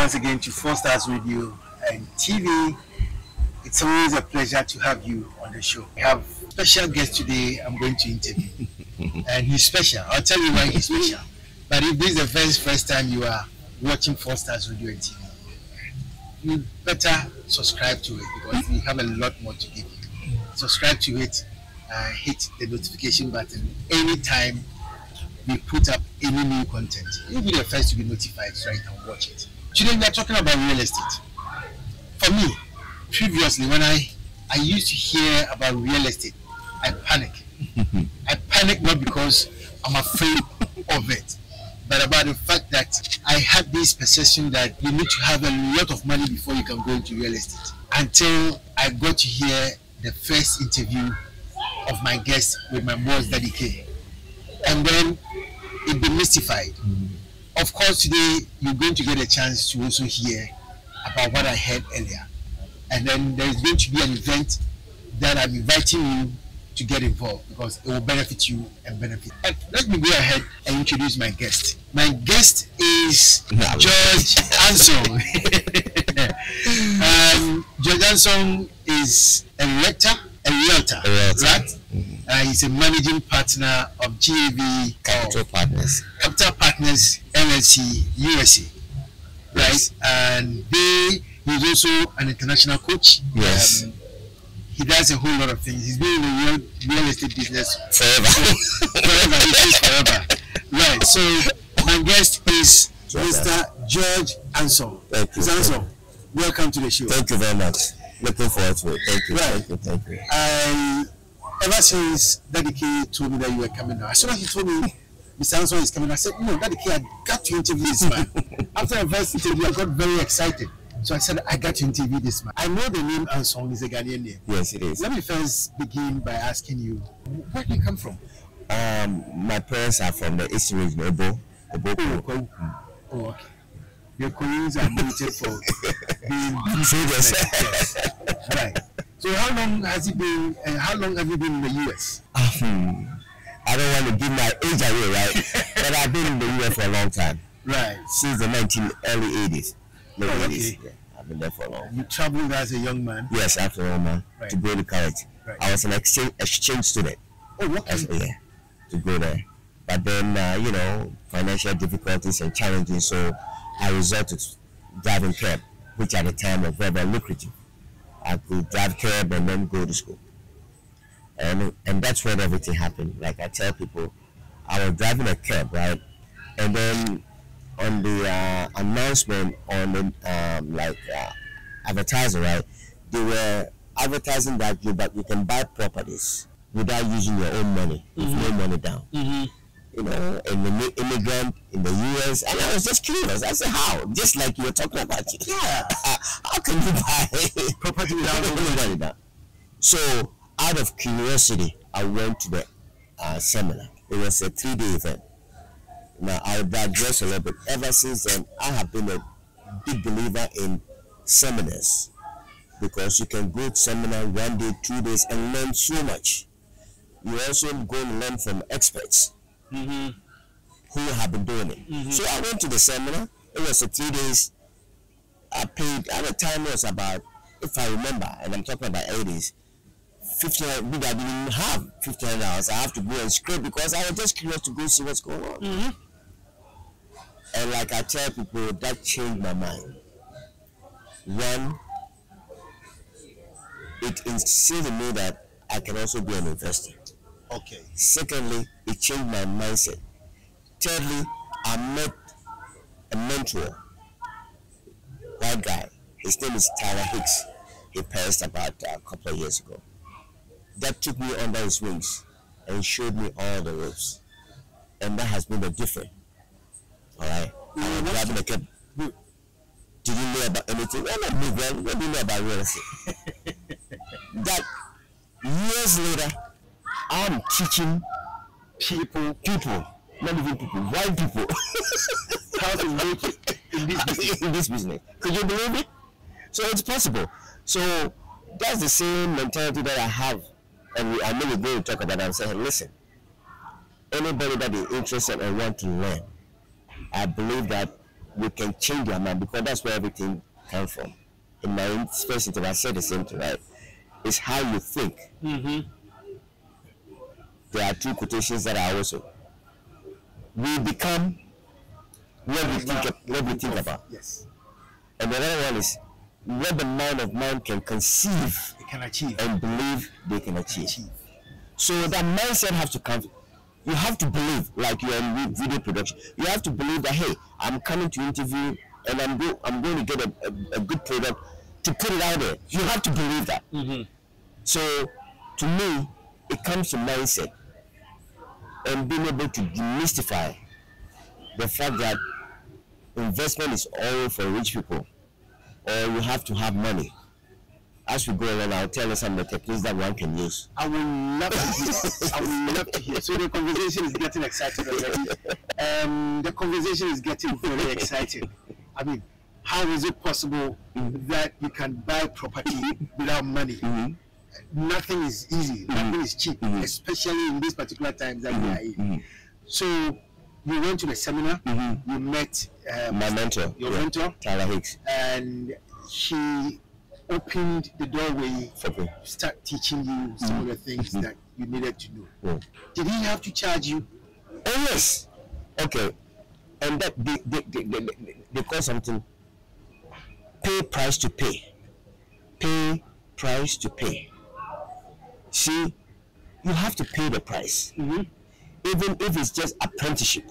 once again to Four Stars Radio and TV. It's always a pleasure to have you on the show. We have a special guest today I'm going to interview. And he's special. I'll tell you why he's special. But if this is the first time you are watching Four Stars Radio and TV, you better subscribe to it because we have a lot more to give you. Subscribe to it, hit the notification button anytime we put up any new content. You'll be the first to be notified so you can watch it. Today we are talking about real estate. For me, previously when I used to hear about real estate, I panic. I panic not because I'm afraid of it, but about the fact that I had this perception that you need to have a lot of money before you can go into real estate. Until I got to hear the first interview of my guest with my boss, Daddy K. And then it demystified. Of course, today you're going to get a chance to also hear about what I heard earlier. And then there's going to be an event that I'm inviting you to get involved because it will benefit you and benefit. And let me go ahead and introduce my guest. My guest is George Anson. George Anson is a realtor, right? He's a managing partner of GAV Capital Partners LLC USA, right? Yes. And he's also an international coach. Yes. He does a whole lot of things. He's been in the real estate business forever. He says forever. Right. So my guest is Mr. George Anson. Thank you. Mr. Anson, welcome to the show. Thank you very much. Looking forward to it. Thank you. Right. Thank you. Ever since Daddy K told me that you were coming now, as soon as he told me Mr. Anson is coming, I said, no, Daddy K, I got to interview this man. After the first interview, I got very excited. So I said, I got to interview this man. I know the name Anson is a Ghanaian name. Yes, it is. Let me first begin by asking you, where do you come from? My parents are from the Eastern region, Ebo. Oh, okay. Your Koreans are noted for being serious. Yes. Right. So how long has it been, how long have you been in the US? I don't want to give my age away, right? But I've been in the US for a long time. Right. Since the early 80s. Late 80s. Okay. Yeah, I've been there for a long time. You traveled as a young man? Yes, after a man, right. to go to college. Right. I was an exchange student. Oh, what kind? Yeah, to go there. But then, financial difficulties and challenges, so I resorted to driving cab, which at the time was very, very lucrative. I could drive cab and then go to school. And that's when everything happened. Like I tell people, I was driving a cab, right? And then on the announcement on the advertising, right? They were advertising that you can buy properties without using your own money, with no money down. And the immigrant in the US, and I was just curious. I said, how? Just like you were talking about. Yeah. How can you buy property without any money down? So, out of curiosity, I went to the seminar. It was a 3-day event. Now, I'll digress a little bit. Ever since then, I have been a big believer in seminars because you can go to seminar 1 day, 2 days, and learn so much. You also go and learn from experts who have been doing it. So I went to the seminar. It was a 3 days. I paid, at the time it was about, if I remember, and I'm talking about 80s, $1,500. I didn't have $1,500. I have to go and scrape because I was just curious to go see what's going on. And like I tell people, that changed my mind. One, it instilled in me that I can also be an investor. Okay. Secondly, it changed my mindset. Thirdly, I met a mentor, white guy. His name is Tyler Hicks. He passed about a couple of years ago. That took me under his wings and showed me all the ropes. And that has been the difference. Alright? I was driving a cab. Did you know about anything? Well, not me, well. What do you know about real estate? That years later, I'm teaching people, not even people, white people, how to make it in this business. Could you believe it? So it's possible. So that's the same mentality that I have, and I know we're going to talk about it. I'm saying, listen, anybody that is interested and want to learn, I believe that we can change their mind, because that's where everything comes from. In my first interview, I said the same thing, right? It's how you think. There are two quotations that I also. We become what we think about. Yes. And the other one is what the mind of man can conceive, They can achieve. and believe they can achieve. So that mindset has to come. You have to believe, like you're in video production. You have to believe that, hey, I'm coming to interview and I'm going to get a good product to put it out there. You have to believe that. So to me, it comes to mindset and being able to demystify the fact that investment is all for rich people, or you have to have money. As we go along, I'll tell you some of the techniques that one can use. I would love to hear. I would love to hear. So the conversation is getting excited already. The conversation is getting very exciting. I mean, how is it possible that you can buy property without money? Nothing is easy. Nothing is cheap, especially in these particular times that we are in. So you went to the seminar. You met My mentor, your mentor, Tyler Hicks, and she opened the doorway for me. to start teaching you some of the things that you needed to know. Did he have to charge you? Oh yes. Okay. And that they call something pay price to pay. Pay price to pay. See, you have to pay the price. Even if it's just apprenticeship.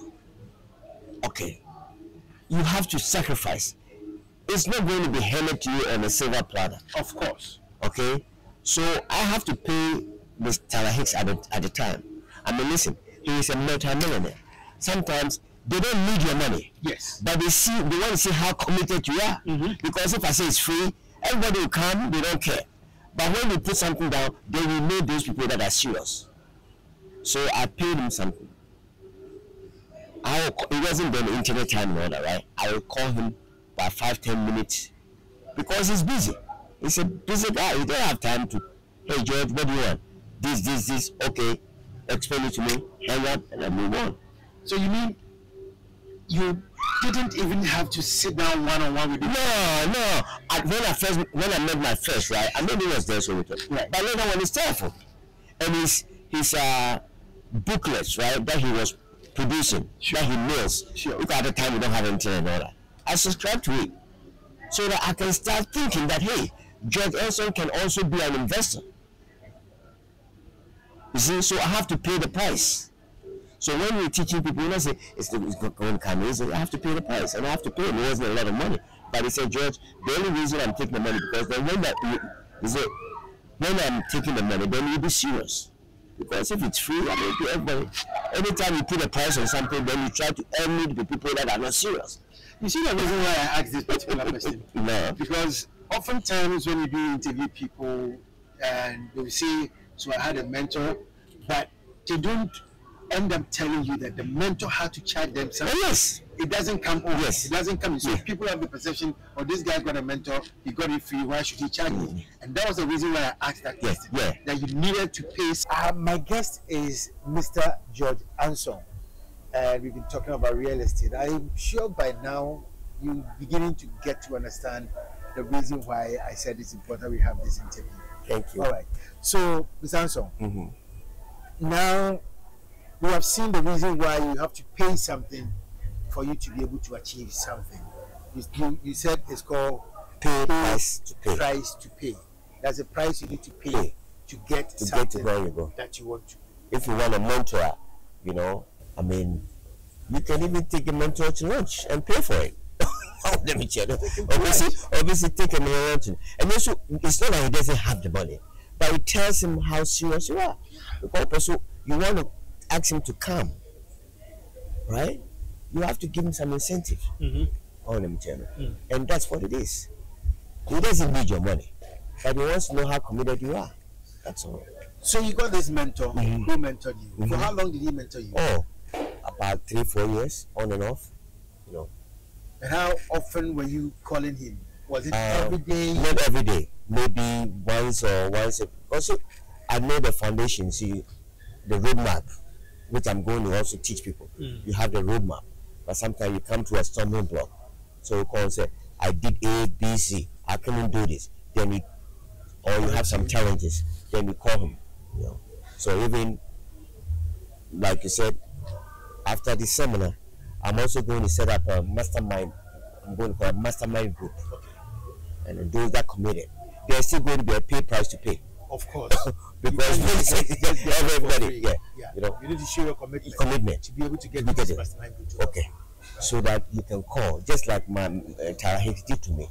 Okay. You have to sacrifice. It's not going to be handed to you on a silver platter. Of course. Okay? So I have to pay Mr. Tyler Hicks at the time. I mean, listen, he is a multi-millionaire. Sometimes they don't need your money. Yes. But they want to see how committed you are. Because if I say it's free, everybody will come, they don't care. But when we put something down, they will know those people that are serious. So I paid him something. It wasn't the internet time and all that, right? I will call him by 5-10 minutes because he's busy. He's a busy guy. He don't have time to, hey George, what do you want? This. Okay, explain it to me. Hang up and I move on. So you mean you didn't even have to sit down one-on-one with him? No. When I met my first, right? I maybe was there so we talked. Right. But later on, his telephone and his booklets, right, that he was producing, that he mails. Because at the time we don't have internet and all that. I subscribe to it so that I can start thinking that, hey, George Elson can also be an investor. You see, so I have to pay the price. So when we're teaching people, you know, say it's going to come easy, I have to pay the price, and I have to pay it. It wasn't a lot of money, but he said, George, the only reason I'm taking the money because then when I'm taking the money, then you'll be serious. Because if it's free, I mean, to everybody. Anytime you put a price on something, then you try to emulate the people that are not serious. You see the reason why I asked this particular question? No. Because oftentimes when you do interview people and they will say, so I had a mentor, but they don't end up telling you that the mentor had to charge them something. Oh, yes. It doesn't come over. Yes. It doesn't come in. So people have the perception, oh, this guy got a mentor, he got it free, why should he charge me? And that was the reason why I asked that question. That you needed to pay. My guest is Mr. George Anson. And we've been talking about real estate. I'm sure by now you're beginning to get to understand the reason why I said it's important we have this interview. Thank you. All right. So, Mr. Anson, now we have seen the reason why you have to pay something for you to be able to achieve something. You said it's called price to pay. Price to pay. That's a price you need to pay to get something where you go. that you want to. If you want a mentor, you know, I mean, you can even take a mentor to lunch and pay for it. Let me tell you. Obviously take him to lunch. And also, it's not that he doesn't have the money, but it tells him how serious you are. Because also, you want to ask him to come, right? You have to give him some incentive. Oh, let me tell you. And that's what it is. He doesn't need your money, but he wants to know how committed you are. That's all. So you got this mentor who mentored you. For how long did he mentor you? Oh, about 3-4 years, on and off. You know. And how often were you calling him? Was it every day? Not every day. Maybe once. Also, I know the foundation. See, the roadmap, which I'm going to also teach people. You have the roadmap, but sometimes you come to a stumbling block. So he call and say, I did A, B, C. I couldn't do this. Then he, or you have some challenges. Then you call him. You know. So even like you said, after this seminar, I'm also going to set up a mastermind. I'm going to call a mastermind group. And those that committed, there's still going to be a pay price to pay. Of course. Because everybody, yeah. you know, you need to show your commitment. To be able to get it. mastermind group. Okay. So that you can call, just like my Tara Hicks did to me.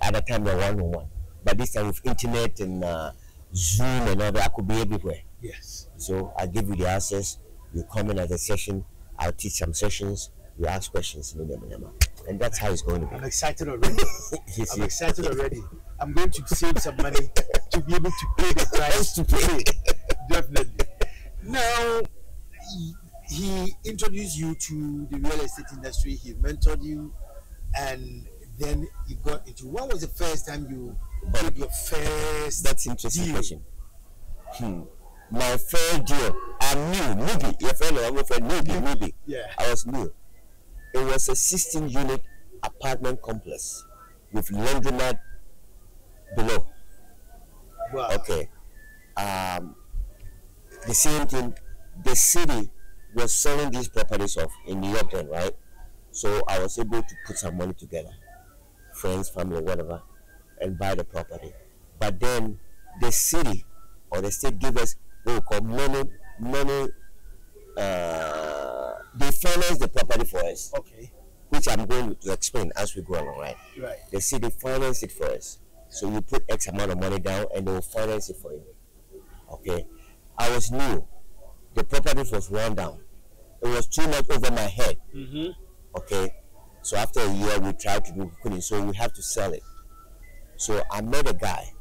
At that time, we were one-on-one. But this time with internet and Zoom and all that, I could be everywhere. Yes. So I give you the access. You come in at a session. I'll teach some sessions. You ask questions. And that's how it's going to be. I'm excited already. I'm excited already. I'm going to save some money to be able to pay the price to pay. Definitely. Now, he introduced you to the real estate industry. He mentored you, and then you got into. When was the first time you did your first? That's interesting deal? Question. My first deal, I'm new, newbie. Your friend, I'm a friend, newbie. Yeah. I was new. It was a 16-unit apartment complex with laundromat below. Wow. Okay. The same thing. The city was selling these properties off in New York then, right? So I was able to put some money together, friends, family, whatever, and buy the property. But then the city or the state gave us what we call money. They financed the property for us. Okay. Which I'm going to explain as we go along, right? Right. The city financed it for us. So you put X amount of money down and they will finance it for you. Okay. I was new. The property was run down. It was too much over my head. Mm-hmm. Okay. So after a year, we tried to do couldn't. So we have to sell it. So I met a guy,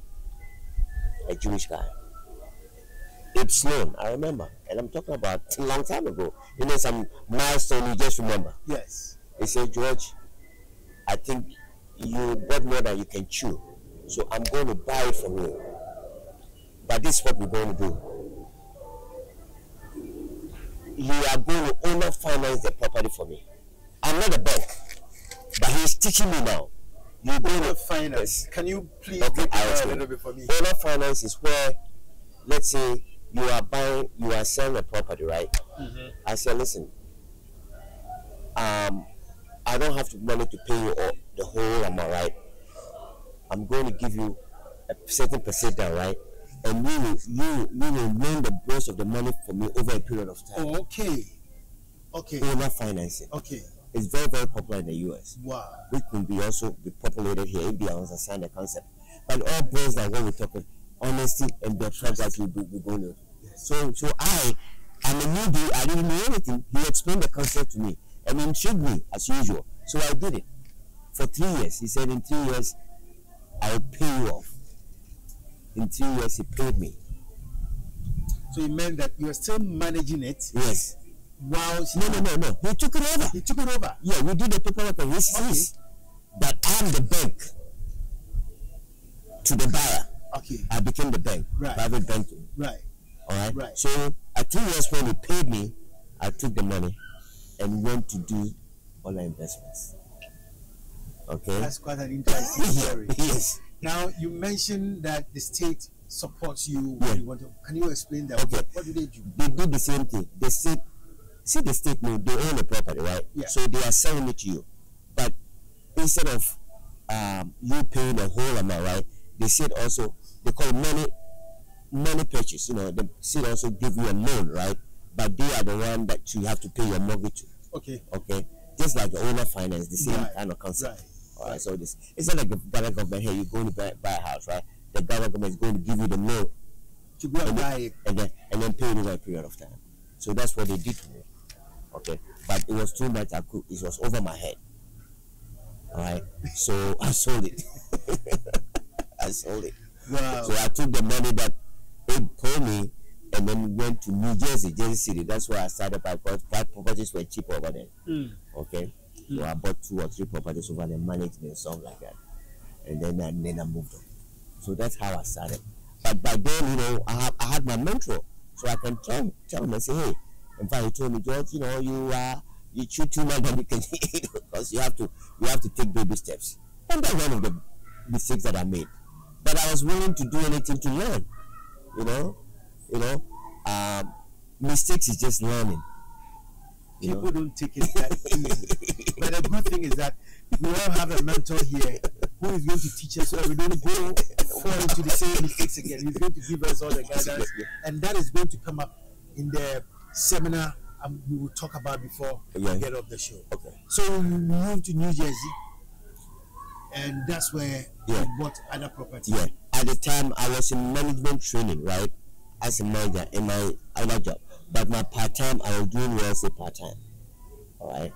a Jewish guy. It's Sloan, I remember. And I'm talking about a long time ago. You know, some milestone you just remember. Yes. He said, George, I think you got more than you can chew. So I'm going to buy it from you. But this is what we're going to do. You are going to owner finance the property for me. I'm not a bank, but he's teaching me now. You're going to finance. Can you please break it down a little bit for me? Owner finance is where, let's say, you are selling a property, right? Mm-hmm. I said, listen, I don't have money to pay you all, the whole amount, right? I'm going to give you a certain percent down, right? And you will loan the rest of the money for me over a period of time. Oh, okay. Okay. Owner financing. Okay. It's very, very popular in the US. Wow. Which could be also be populated here if they understand the concept. But it all boils down what we're talking, honesty and the trust that we're going to. Yes. So I'm a newbie, I didn't know anything. He explained the concept to me and intrigued me as usual. So I did it for 3 years. He said in 3 years, I'll pay you off. In 3 years, he paid me. So it meant that you are still managing it? Yes. Wow. No. He took it over. He took it over? Yeah, we did the paperwork and his. But I'm the bank to the buyer. Okay. I became the bank. Right. Private banking. Right. All right. Right. So at 3 years when he paid me, I took the money and went to do all the investments. Okay. That's quite an interesting story. Yes. Now you mentioned that the state supports you when you want to. Can you explain that? Okay. What do they do? They do the same thing. The state, the state know they own the property, right? Yeah. So they are selling it to you, but instead of you paying the whole amount, right? The state also they call it money purchase. You know, the state also give you a loan, right? But they are the one that you have to pay your mortgage to. Okay. Okay. Just like the owner finance, the same kind of concept. Right. All right. So it's not like the federal government. Hey, you're going to buy a house, right? The government is going to give you the loan to go and buy it, and then pay it over a period of time. So that's what they did to me. Okay. But it was too much. It was over my head. All right. So I sold it. I sold it. Wow. So I took the money that they told me and then went to Jersey City. That's where I started by properties were cheap over there. Okay. So I bought 2 or 3 properties over there, management, something like that. And then I moved on. So that's how I started. But by then, you know, I had my mentor. So I can tell him and say, hey, in fact, he told me, George, you know, you chew too much, then you can because you have to take baby steps. And that's one of the mistakes that I made. But I was willing to do anything to learn. Mistakes is just learning. People don't take it that easy. But the good thing is that we all have a mentor here who is going to teach us so we don't go fall into the same mistakes again. He's going to give us all the guidance, and that is going to come up in the seminar we will talk about before we get off the show. Okay. So we moved to New Jersey, and that's where we bought other property. Yeah. At the time, I was in management training, right, as a manager in my other job. But my part-time, I was doing real estate part-time. All right.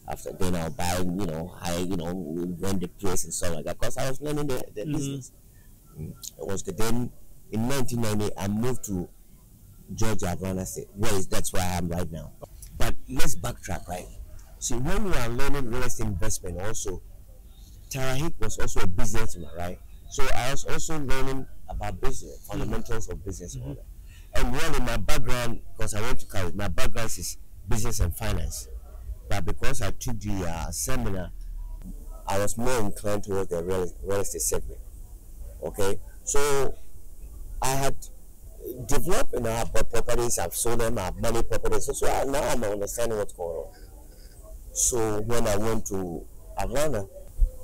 After then, I'll buy, rent the place and stuff like that. Because I was learning the business. It was good. Then in 1990, I moved to Georgia, Atlanta State. That's where I am right now. But let's backtrack, right? See, when we are learning real estate investment, also, Tarahik was also a businessman, right? So I was also learning about business, fundamentals of business and all that. And really, my background, because I went to college, my background is business and finance. But because I took the seminar, I was more inclined towards the real estate segment. Okay, so I had developed and I have bought properties, I've sold them, I've managed properties. So now I'm understanding what's going on. So when I went to Atlanta,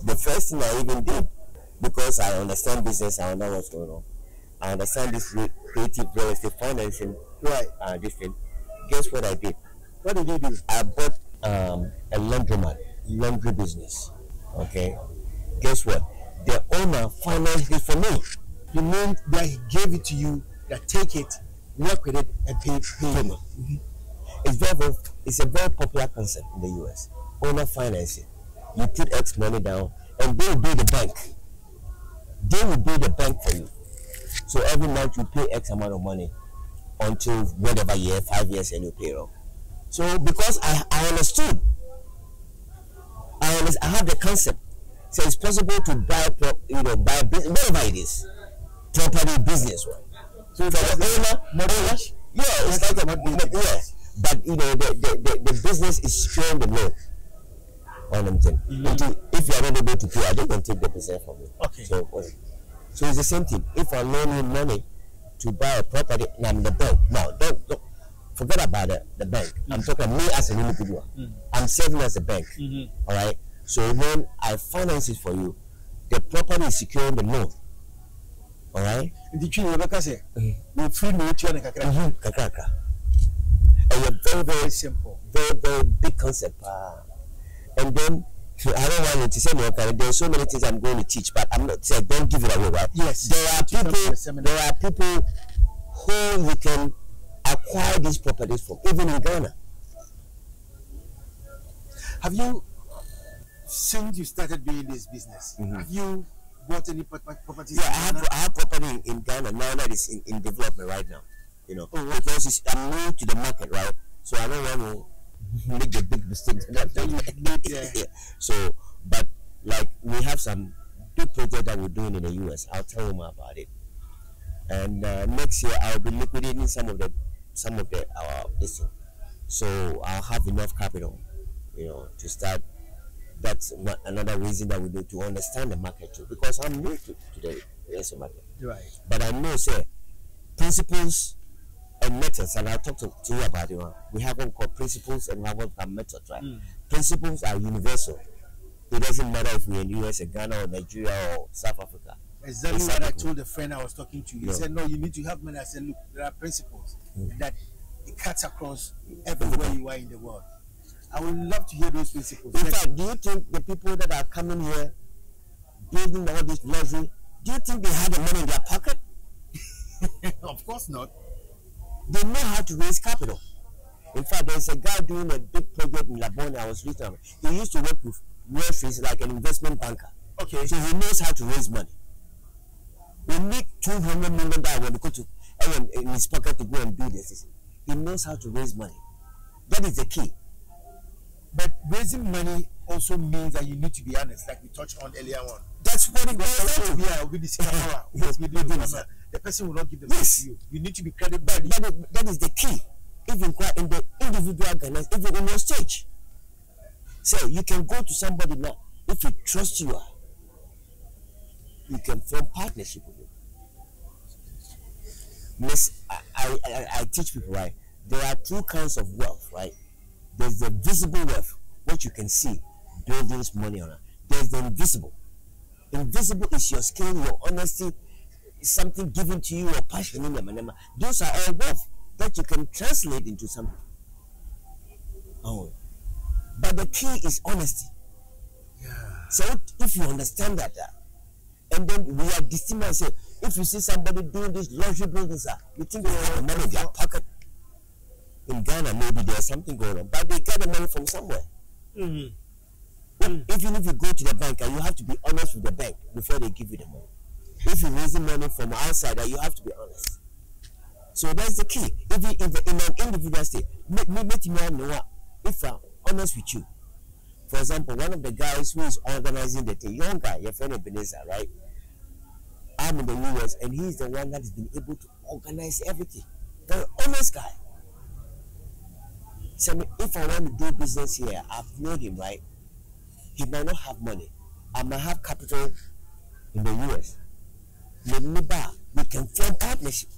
the first thing I even did, because I understand business, I know what's going on. I understand this creative real estate financing, right? This thing. Guess what I did? What did you do? I bought a laundry business. Okay. Guess what? The owner financed it for me. You mean that he gave it to you, that take it, work with it, and pay me? It's a very popular concept in the US. Owner financing. You put X money down, and they will be the bank. They will be the bank for you. So every month you pay X amount of money until whatever year, 5 years, and you pay off. So because I understood, I have the concept. So it's possible to buy whatever it is, property, business, right? So for the owner, it's like a but the business is sharing the loan on them thing. If you are not able to pay, they can take the business from you. Okay. So it's the same thing. If I loan you money to buy a property, and I'm the bank. Now, don't forget about the bank. I'm talking me as an individual. I'm serving as a bank. All right. So when I finance it for you, the property is securing the loan. All right. And a very, very simple, very, very big concept. And then I don't want to say no. There's so many things I'm going to teach, but I'm not saying don't give it away, right? Yes. There are people who you can acquire these properties from, even in Ghana. Have you, since you started doing this business, have you bought any properties? Yeah, I have property in Ghana now that is in development right now. Because I'm new to the market, right? So I don't want to make the big mistakes So, but like we have some big project that we're doing in the US. I'll tell you more about it. And next year I'll be liquidating some of this thing. So I'll have enough capital, to start. That's another reason that we need to understand the market too, because I'm new to the US market. Right. But I know, principles and methods, and I'll talk to you about it. We have what we call principles and we have what we call methods, right? Principles are universal. It doesn't matter if we're in the US or Ghana or Nigeria or South Africa. Exactly what I told the friend I was talking to. He said, no, you need to have money. I said, look, there are principles that it cuts across everywhere you are in the world. I would love to hear those principles. In fact, do you think the people that are coming here, building all this luxury, do you think they have the money in their pocket? Of course not. They know how to raise capital. In fact, there's a guy doing a big project in Labone. I was reading. He used to work with Wall Street like an investment banker. Okay. So he knows how to raise money. We need $200 million when we go to in his pocket to go and do this. He knows how to raise money. That is the key. But raising money also means that you need to be honest, like we touched on earlier on. That's what it goes to. With the the person will not give the money to you. You need to be credible. That is the key. Even in the individual Ghana, even in your stage. So you can go to somebody now, if he trusts you, you can form partnership with him. Miss, I teach people, right? There are two kinds of wealth, right? There's the visible wealth, what you can see, buildings, money on it. There's the invisible. Invisible is your skill, your honesty, something given to you, your passion. Those are all wealth that you can translate into something. Oh. But the key is honesty. Yeah. So if you understand that, and then we are distinct and say, if you see somebody doing these luxury buildings, you think they have the money in their pocket. In Ghana, maybe there's something going on, but they get the money from somewhere. Even if you go to the bank, you have to be honest with the bank before they give you the money. If you're raising money from outside, you have to be honest. So that's the key. If in an individual state, if I'm honest with you, for example, one of the guys who is organizing the thing, young guy, your friend Ebenezer, right? I'm in the US, and he's the one that has been able to organize everything. Very honest guy. So if I want to do business here, I've known him, right? He might not have money. I might have capital in the US. We can form partnership.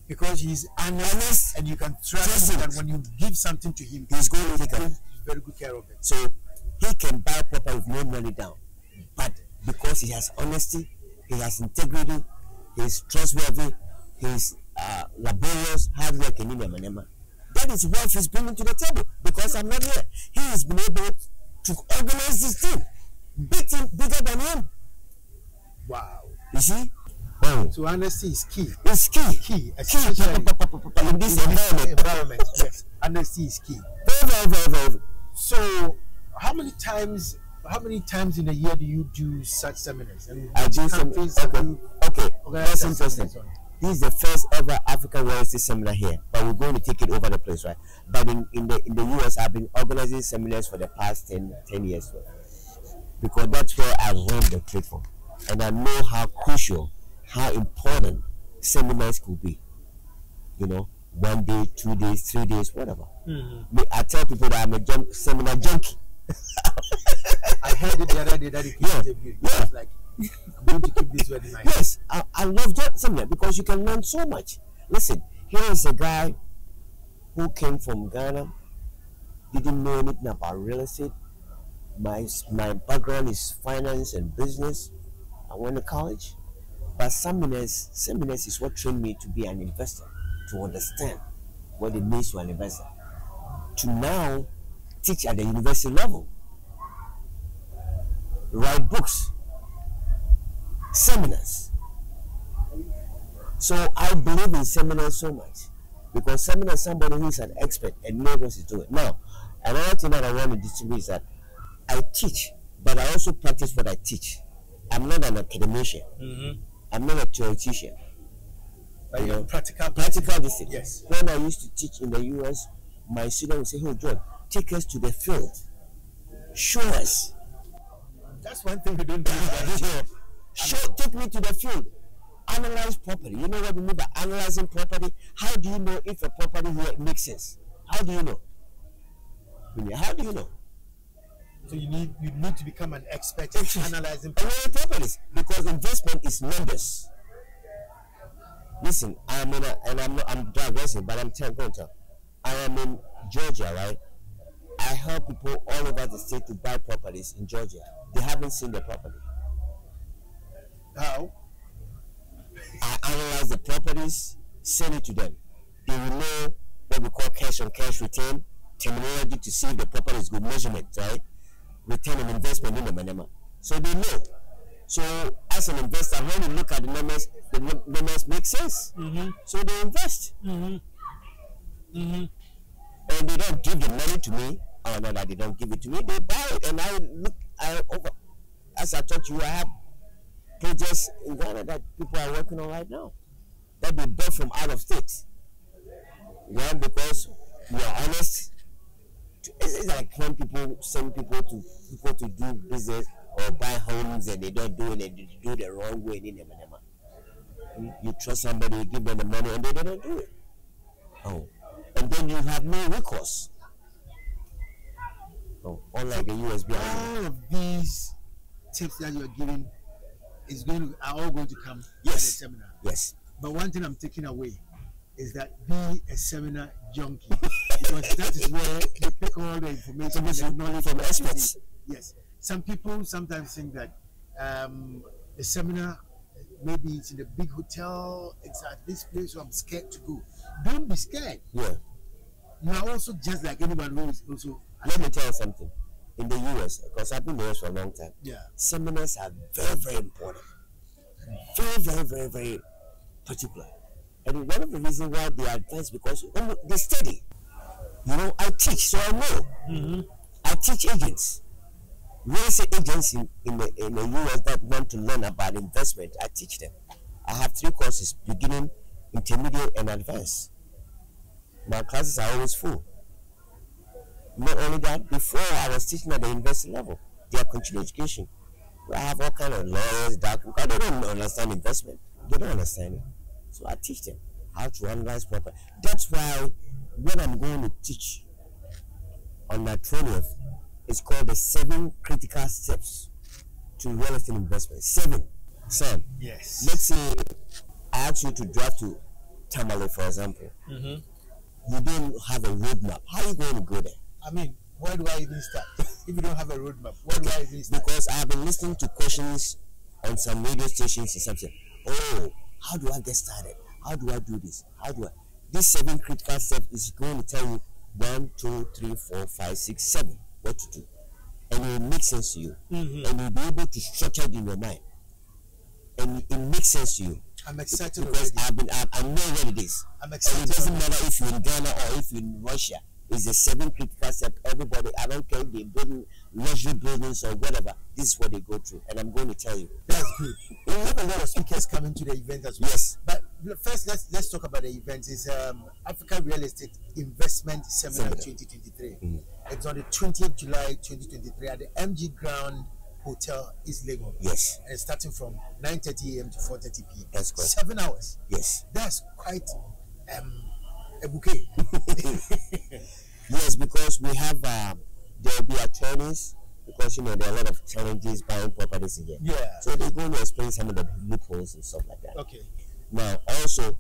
Because he's honest and you can trust him that when you give something to him, he's going to take very good care of it. So he can buy property with no money down. But because he has honesty, he has integrity, he's trustworthy, he's laborious, hardworking, that is what he's bringing to the table. Because I'm not here. He has been able to organize this thing. Bigger than him. Wow. You see? So honesty is key. It's key. Key. In this environment. Yes. Honesty is key. Very. So how many times in a year do you do such seminars? And I do countries okay. That's interesting. This is the first ever African Real Estate seminar here, but we're going to take it over the place, right? But in the US, I've been organizing seminars for the past 10 years, because that's where I run the platform, and I know how crucial, how important seminars could be. 1 day, 2 days, 3 days, whatever. I tell people that I'm a seminar junkie. I heard it the other day that you interviewed. Yeah. Like, I'm going to keep this word in my head. Yes, I love that seminar because you can learn so much. Listen, here is a guy who came from Ghana, didn't know anything about real estate. My background is finance and business. I went to college, but seminars is what trained me to be an investor, to understand what it means to an investor, to now teach at the university level, write books, seminars. So I believe in seminars so much, because seminar is somebody who is an expert and knows what he's doing. Now, another thing that I want to distribute is that I teach, but I also practice what I teach. I'm not an academician. I'm not a theoretician. But you're practical this thing. Yes. When I used to teach in the US, my student would say, "Hey, John, take us to the field. Show us." That's one thing we don't do. Take me to the field. Analyze property. You know what we mean by analyzing property? How do you know if a property here makes sense? How do you know? How do you know? So you need to become an expert in analyzing properties, because investment is numbers. Listen, I'm digressing, but I'm going to. I am in Georgia, right? I help people all over the state to buy properties in Georgia. They haven't seen the property. How? I analyze the properties, send it to them. They will know what we call cash on cash return terminology to see if the property is good, measurement, right? Return on investment in the manema. So they know. So as an investor, when you look at the numbers make sense. So they invest. And they don't give the money to me. Oh no, they don't give it to me. They buy it, and as I told you, I have projects in Ghana that people are working on right now that they bought from out of state. One, because we are honest. It's like when people send people to do business or buy homes and they don't do it, and they do the wrong way. You trust somebody, you give them the money, and they don't do it. And then you have no recourse. unlike the USB. All of these tips that you're giving are all going to come at the Yes. seminar. Yes. But one thing I'm taking away is that be a seminar junkie, because that is where you pick all the information and knowledge from experts. Yes. Some people sometimes think that the seminar, maybe it's in a big hotel, it's at this place, so I'm scared to go. Don't be scared. Yeah. You are also just like anyone who is also. Let me tell you something. In the US, because I've been there for a long time, seminars are very, very important. Very, very, very, very particular. And one of the reasons why they are advanced, because they study. You know, I teach, so I know. I teach agents. Real estate agents in the US that want to learn about investment, I teach them. I have 3 courses: beginning, intermediate, and advanced. My classes are always full. Not only that, before I was teaching at the university level, they are continuing education. I have all kind of lawyers, doctors, they don't understand investment. They don't understand it. So I teach them how to analyze properly. That's why when I'm going to teach on my 20th, it's called the 7 critical steps to real estate investment. 7. Son, yes. Let's say I ask you to drive to Tamale, for example. You don't have a roadmap. How are you going to go there? I mean, where do I even start? If you don't have a roadmap, where do I even start? Because I've been listening to questions on some radio stations and something. Oh, how do I get started? How do I do this? How do I? This 7 critical steps is going to tell you 1, 2, 3, 4, 5, 6, 7 what to do, and it will make sense to you, and you'll be able to structure it in your mind, and it makes sense to you. I'm excited because already. I know what it is. I'm excited. And it doesn't matter if you're in Ghana or if you're in Russia. It's the 7 critical steps. Everybody, I don't care if they're building luxury buildings or whatever. This is what they go through, and I'm going to tell you. That's good. We have a lot of speakers coming to the event as well. Yes. But first, let's talk about the event. It's African Real Estate Investment Seminar 2023. It's on the 20th July 2023 at the MG Ground Hotel, East Lagos. Yes. And starting from 9:30 a.m. to 4:30 p.m. That's correct. 7 hours. Yes. That's quite a bouquet. Yes, because we have there will be attorneys, because there are a lot of challenges buying properties in here. Yeah. So they're going to explain some of the loopholes and stuff like that. Okay. Now, also,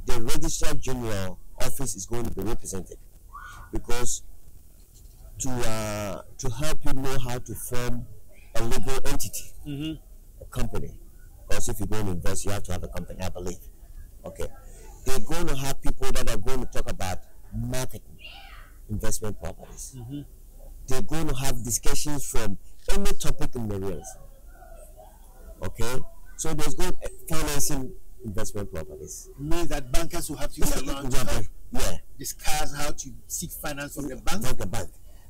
the Registrar General office is going to be represented, because to help you know how to form a legal entity, a company. Because if you're going to invest, you have to have a company, I believe. Okay. They're going to have people that are going to talk about marketing investment properties. They're going to have discussions from any topic in the real estate. Okay. So there's going to financing investment properties. It means that bankers will have to get around to discuss how to seek finance from the bank.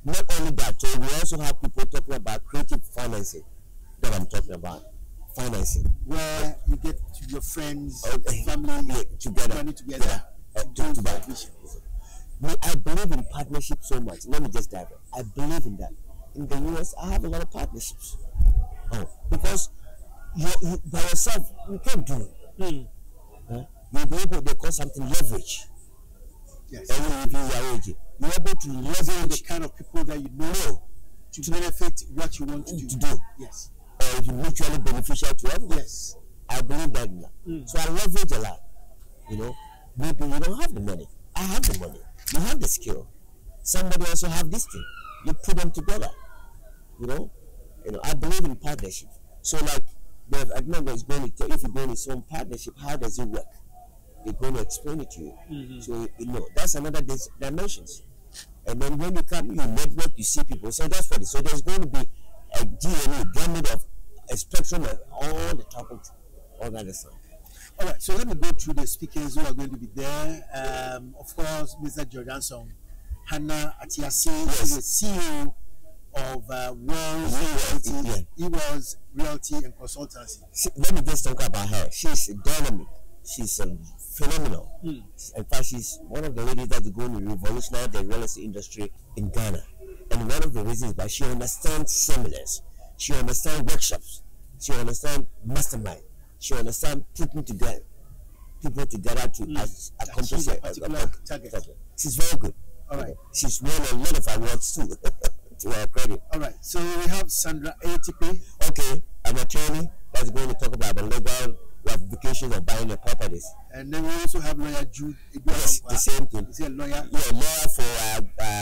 Not only that, so we also have people talking about creative financing that I'm talking about. Financing. Where you get to your friends, family, together. money together. I believe in partnership so much. Let me just dive in. I believe in that. In the US, I have a lot of partnerships. Because you by yourself, you can't do it. You'll be able to call something leverage. Yes. You're able to leverage the kind of people that you know to benefit what you want to do. Yes. Or it's mutually beneficial to everyone. Yes. I believe that in that. So I leverage a lot. Maybe you don't have the money. I have the money. You have the skill. Somebody also have this thing. You put them together. I believe in partnership. So like the agreement is going to, if you're going to some partnership, how does it work? They're going to explain it to you. So that's another dimensions. And then when you come, you network, you see people. So that's what it is. So there's going to be a gamut of a spectrum of all the topics, all that stuff. All right, so let me go through the speakers who are going to be there. Of course, Mr. Jordanson, Hannah Atiasi, is the CEO of Wells Realty. He was Realty and Consultancy. Let me just talk about her. She's dynamic. She's phenomenal. In fact, she's one of the ladies that is going to revolutionize the real estate industry in Ghana. And one of the reasons why she understands seminars, she understands workshops, she understands mastermind, she understands putting together people together to accomplish a particular target. She's very good. All right. She's won a lot of awards too, to her credit. All have Sandra ATP. Okay, an attorney that's going to talk about the legal ramifications of buying the properties. And then we also have lawyer Jude. Yes, the same thing. Is he a lawyer? Yeah, lawyer for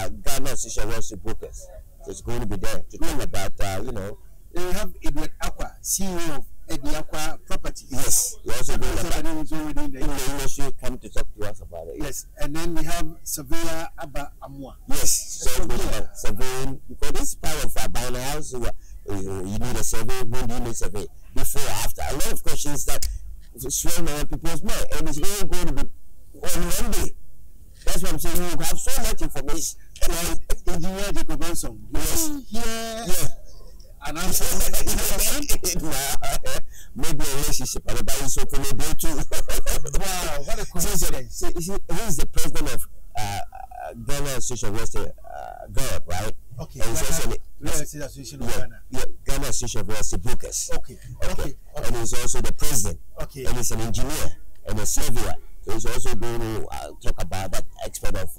Ghana Association of Real Estate Brokers. So it's going to be there to talk about, you know. Then we have Edward Aqua, CEO of Eddie Aqua Properties. Yes, he also going So about is already in the in the industry, come to talk to us about it. Yes, and then we have Surveyor Abba Amwa. Yes, so good about surveying, because this is part of buying a house. You need a survey. When do you need a survey? Before or after? A lot of questions that swirl around people's mind, and it's really going to be on Monday. That's what I'm saying. You have so much information. Engineer Jacob Benson. Yes. Yeah. And I'm maybe a relationship. I'm about to open a door too. Wow, what a coincidence. He's the president of Ghana Association of Real Estate, right? Okay. And he's also Real Estate Association of Ghana. Yeah, Ghana Association of Real Estate Brokers. Okay. And he's also the president. Okay. And he's an engineer and a surveyor. So he's also going to talk about that aspect of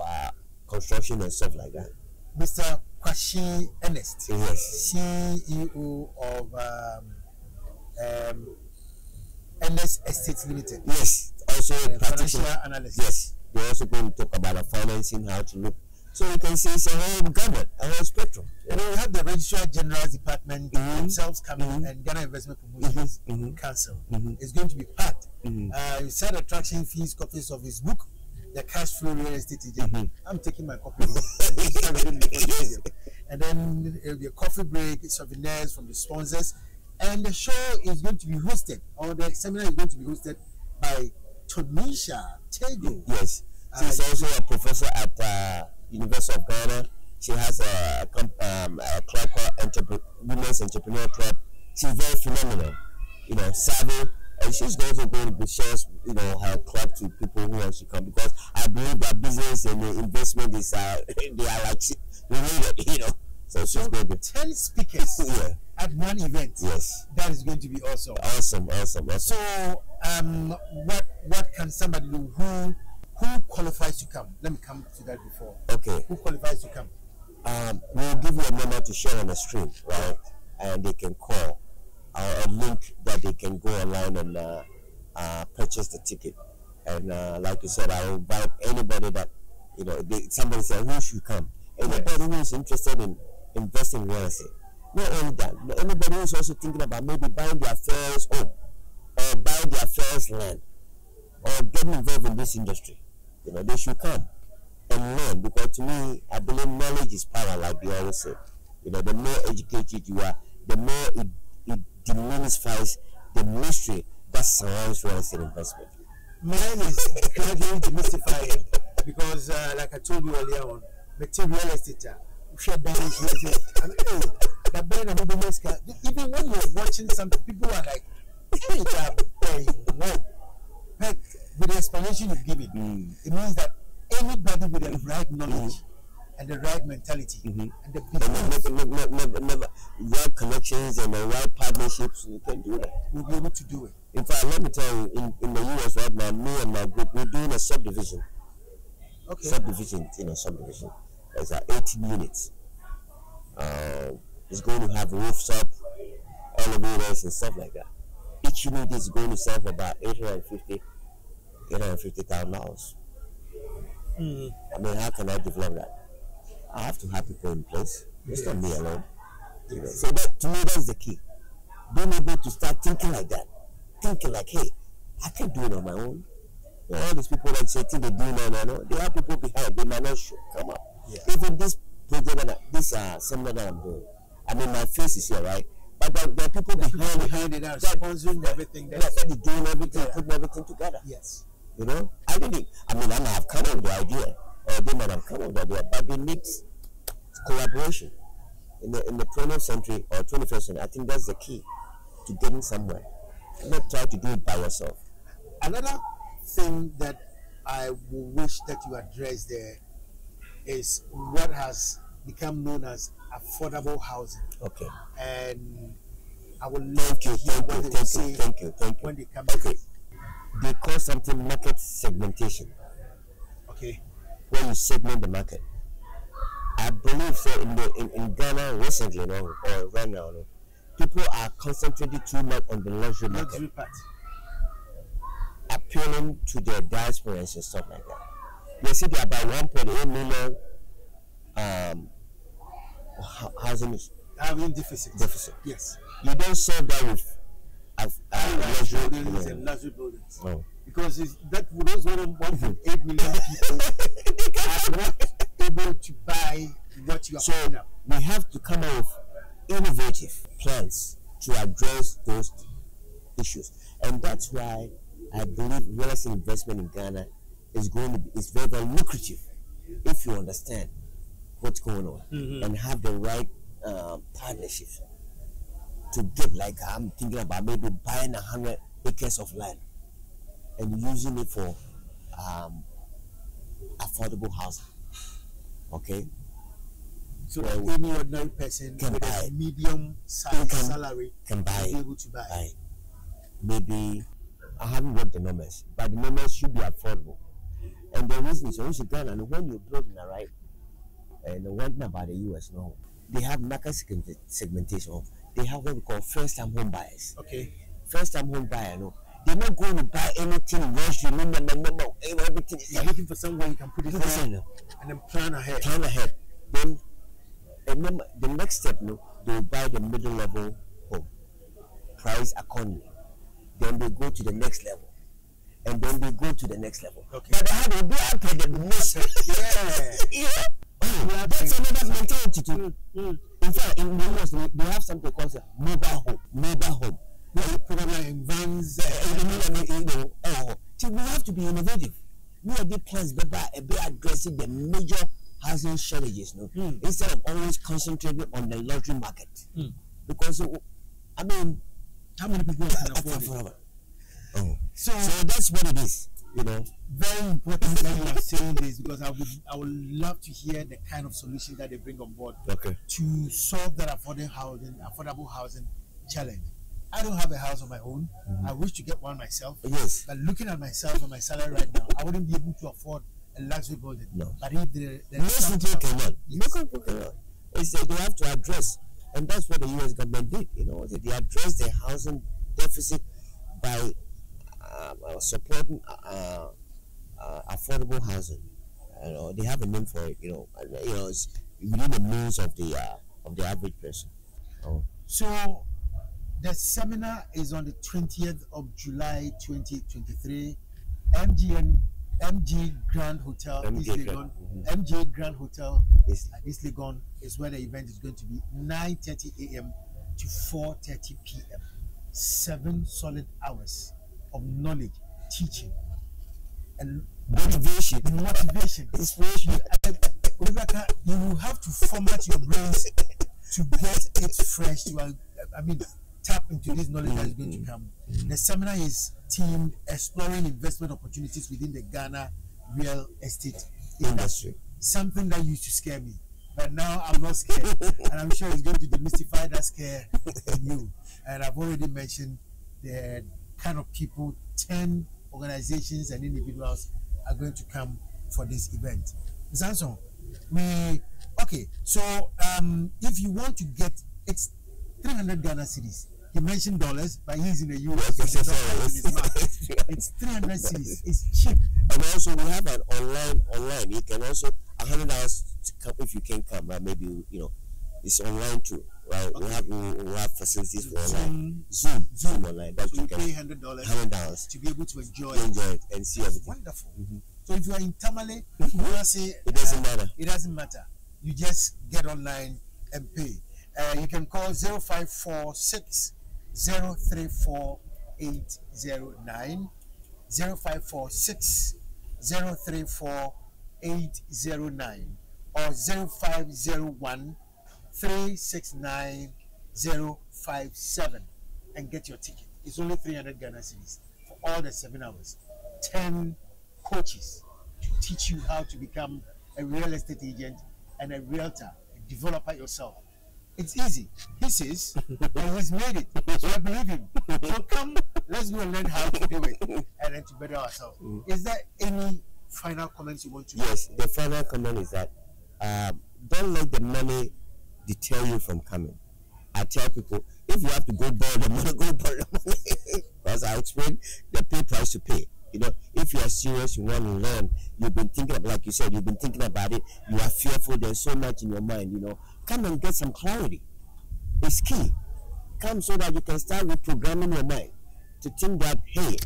construction and stuff like that. Mr. Kwashi Ernest, Yes. CEO of Ernest Estates Limited. Yes. Also a financial practitioner. analyst. Yes. We're also going to talk about the financing, how to look. So you can see it's a whole gamut, a whole spectrum. And then we have the Registrar General's Department themselves coming, and Ghana Investment Promotions Council is going to be part. Side attraction fees, copies of his book, The Cash Flow Real Estate Agent. I'm taking my copy. And then there'll be a coffee break, souvenirs from the sponsors, and the show is going to be hosted, or the seminar is going to be hosted by Tonisha Tego. Yes. She's also a professor at University of Ghana. She has a club called Women's Entrepreneur Club. She's very phenomenal, you know, savvy, and she's also going to be sharing, you know, her club to people who want to come, because I believe that business and the investment is they are like related, you know. So she's going to 10 speakers at one event. Yes, that is going to be awesome. Awesome. So, what can somebody do? Who qualifies to come? Let me come to that before. Okay. Who qualifies to come? We'll give you a number to share on the stream, right? And they can call, a link that they can go online and purchase the ticket. And like you said, I will invite anybody that, you know, somebody said who should come. Anybody who is interested in investing in real estate. Not only that, but anybody who is also thinking about maybe buying their first home, or buying their first land, or getting involved in this industry. You know, they should come and learn, because to me, I believe knowledge is power, like they always say. You know, the more educated you are, the more it demystifies the mystery that surrounds real estate investment. Mine is gradually demystifying, because like I told you earlier on, material estate, even when you're watching something, people are like, hey, but with the explanation you've given, it means that anybody with the right knowledge and the right mentality and the never right connections and the right partnerships, you can do that. We'll be able to do it. In fact, let me tell you, in the US right now, me and my group, we're doing a subdivision. Okay. Subdivision. There's 18 units. It's going to have roofs up, elevators and stuff like that. Each unit is going to sell for about $850,000. I mean, how can I develop that? I have to have people in place. It's not me alone. You know? So that, to me, that's the key. Being able to start thinking like that. Thinking like, hey, I can do it on my own. You know, all these people that say things they do now, they have people behind. They might not come up. Yeah. Even this project, this seminar that I'm doing, I mean, my face is here, right? But there are people behind it that are sponsoring everything. That's doing everything, putting everything together. Yes. You know, I might have come up with the idea, or they might have come up with the idea, but it needs collaboration. In the 20th century or 21st century, I think that's the key to getting somewhere. Not try to do it by yourself. Another thing that I wish that you address there is what has become known as affordable housing. Okay. And I would love to hear what they will say when they come. Okay. They call something market segmentation. Okay. Where you segment the market. I believe so in Ghana recently, you know, or right now, you know, people are concentrating too much on the luxury market, luxury part. appealing to their diasporans and stuff like that. You see, there are about 1.8 million housing Having deficit. deficit. Yes. You don't solve that with luxury buildings and buildings. luxury buildings. No. Because that those 1.8 million people are not able to buy what you are So putting up. we have to come up with innovative plans to address those issues, and that's why I believe real estate investment in Ghana is going to be very, very lucrative if you understand what's going on and have the right partnerships to get, like I'm thinking about maybe buying 100 acres of land and using it for affordable housing. Okay, So Well, that any ordinary person can with buy a it. medium size Can- salary can buy will be it. able to buy. Right. Maybe I haven't worked the numbers, but the numbers should be affordable. And the reason is also Ghana, and when you're building a right, and one thing about the US, no, they have market segmentation. They have what we call first-time home buyers. Okay. First-time home buyer, no, they're not going to buy anything luxury, no, everything is You're looking for somewhere you can put it there plan and then plan ahead. ahead. Then, remember, the next step, no, they will buy the middle-level home, price accordingly. Then they go to the next level, and then they go to the next level. Okay. But they have to be up to the most. Yeah. Oh, that's another mentality too. In fact, in the US, they have something called a mobile home. Mobile home. Probably in vans. So we have to be innovative. We are the plans be addressing the major housing shortages, no? Instead of always concentrating on the luxury market. Because, I mean, How many people can afford it? forever. Oh. So So that's what it is, you know. very important that you are saying this, because I would love to hear the kind of solutions that they bring on board Okay. to solve that affordable housing challenge. I don't have a house of my own. I wish to get one myself. Yes. But looking at myself and my salary right now, I wouldn't be able to afford a luxury building. No. But if the Most people cannot. It's they have to address, and that's what the U.S. government did. You know, they addressed the housing deficit by supporting affordable housing. You know, they have a name for it. You know, it's within the means of the average person. Oh. So the seminar is on the 20th of July 2023. MG Grand Hotel MG East Grand. Legon. MG Grand Hotel Yes. at East Legon is where the event is going to be, 9:30 a.m. to 4:30 p.m. 7 solid hours of knowledge, teaching, and Motivation. inspiration. Rebecca, you will have to format your brains to get it fresh. Tap into this knowledge that is going to come. The seminar is themed Exploring Investment Opportunities Within the Ghana Real Estate Industry. Something that used to scare me, but now I'm not scared, and I'm sure it's going to demystify that scare in you. And I've already mentioned the kind of people, 10 organizations and individuals are going to come for this event. Samson, so if you want to get, it's 300 Ghana cedis. He mentioned dollars, but he's in the US. It's 300 cedis. It's cheap. And also, we have an online. You can also $100 to come if you can come. Right? Maybe it's online too. Right? Okay. We have facilities for online. Zoom online. That's so you can pay $100 to be able to enjoy it and see everything. Wonderful. So if you are in Tamale, you want to say it doesn't matter. It doesn't matter. You just get online and pay. You can call 0546 034 809, 0546 034 809, or 0501 369 057 and get your ticket. It's only 300 Ghana cedis for all the 7 hours. 10 coaches to teach you how to become a real estate agent and a realtor, a developer yourself. It's easy. He says, and he's made it. So I believe him. So come, let's go and learn how to do it and then to better ourselves. Is there any final comments you want to make? Yes, the final comment is that don't let the money deter you from coming. I tell people, if you have to go borrow the money, go borrow the money. Because I explain the pay price to pay. You know, if you are serious, you want to learn, you've been thinking about, like you said, you've been thinking about it, you are fearful, there's so much in your mind, you know, come and get some clarity. It's key. Come so that you can start reprogramming your mind to think that, hey,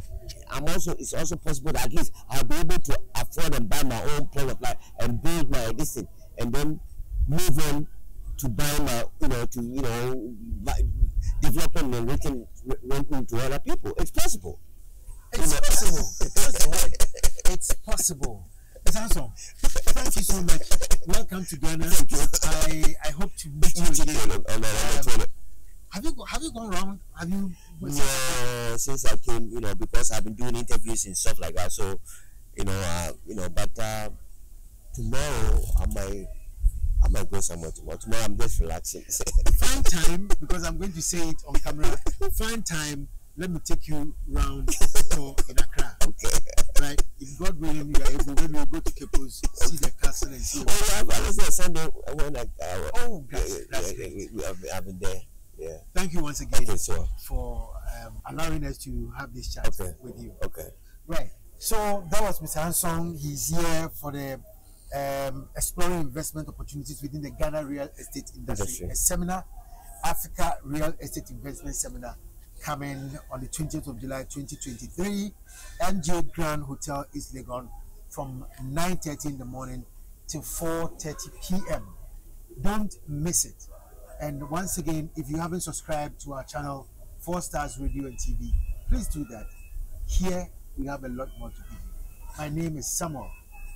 it's also possible that at least I'll be able to afford and buy my own plane of life and build my this and then move on to buy my, developing and renting to other people. It's possible. It's possible. It's possible. It's awesome. Thank you so much. Welcome to Ghana. I hope to meet you again. Have you gone around? Have you? No, since I came, because I've been doing interviews and stuff like that. So, but tomorrow I might go somewhere tomorrow. Tomorrow I'm just relaxing. Find time, because I'm going to say it on camera. Find time. Let me take you round in Accra. Okay. Right? If God willing, you are able, maybe we'll go to Kepos, see the castle and see. Sunday when I've been there. Yeah. Thank you once again so. for allowing us to have this chat with you. Okay. Right. So that was Mr. Hansong. He's here for the exploring investment opportunities within the Ghana real estate industry. A seminar, Africa Real Estate Investment Seminar, coming on the 20th of July 2023, MJ Grand Hotel, East Legon, from 9:30 in the morning till 4:30 p.m. Don't miss it. And once again, if you haven't subscribed to our channel, 4 Stars Radio and TV, please do that. Here, we have a lot more to give you. My name is Samuel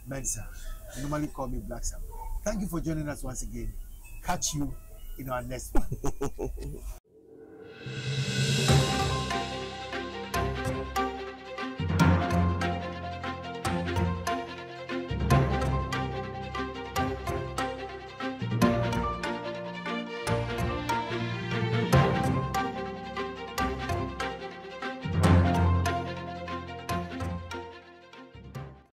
Mensah. You normally call me Black Sam. Thank you for joining us once again. Catch you in our next one.